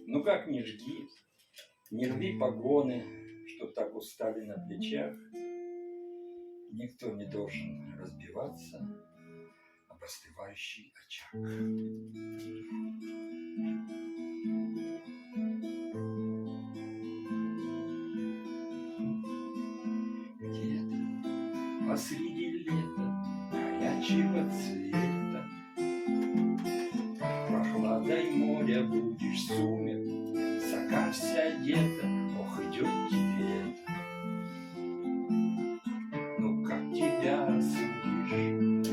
Ну как не жги, не рви погоны, что так устали на плечах. Никто не должен разбиваться об остывающий очаг. Где-то посреди лета горячего цвета прохладой моря будешь сумер, закажься одета, ох, идет тебе это. Ну как тебя судишь,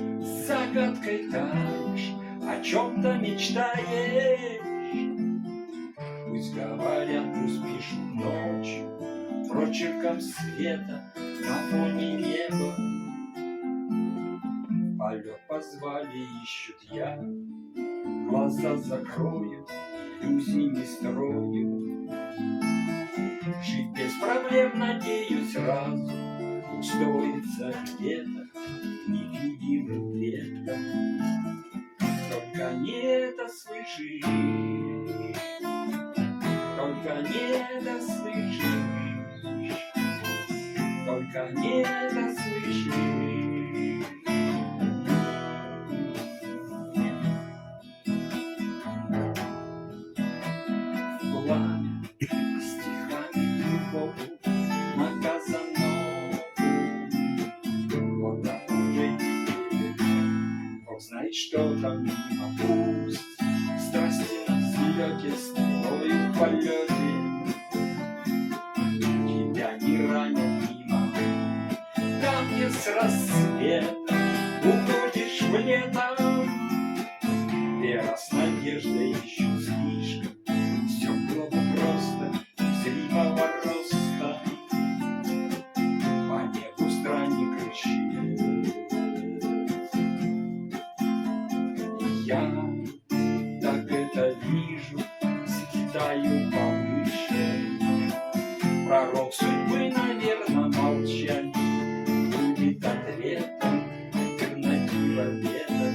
загадкой таешь, о чем-то мечтаешь. Пусть говорят, пусть пишут ночью прочерком света на фоне неба. Полет позвали, ищут я, глаза закрою, иллюзий не строю. Жить без проблем, надеюсь, разум устроится где-то невидимым летом. Только не это слышишь, только не это слышишь, только не это слышишь. Пламя стихами любовь наказано. Вот так уже теперь, Бог знает, что там мимо. Пусть страсти на взлете, стрелою в полете тебя не ранят мимо. Там, где с рассветом уходишь в лето, вера с надеждой ищут слишком. Все было бы просто, зримого роста. По небу странник рычит. Я так это вижу, взлетаю повыше. Пророк судьбы, наверное, молчание будет ответом, альтернатива лета.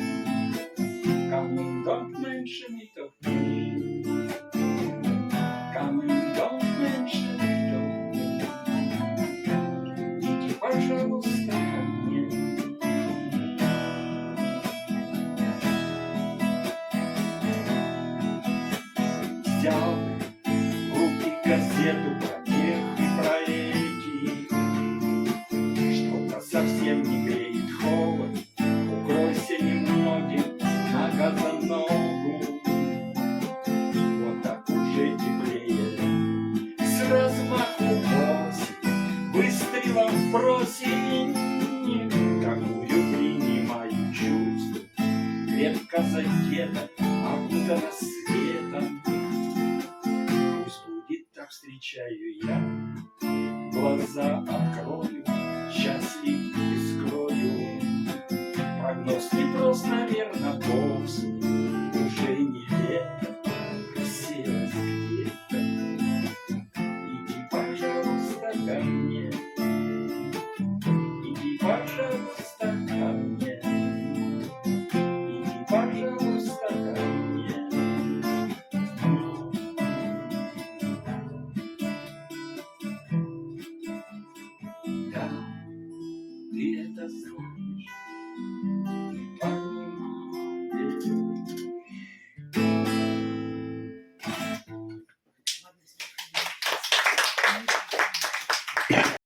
Coming don't mention it of me. Coming don't mention it of me. Иди, пожалуйста, ко мне. Взял в руки газету про тех и про этих. Что-то совсем не греет холод. Укройся немногим на газоногу. Вот так уже теплее. С размаху осень, выстрелом в просень. Какую принимаю чувство, крепко задета, окутана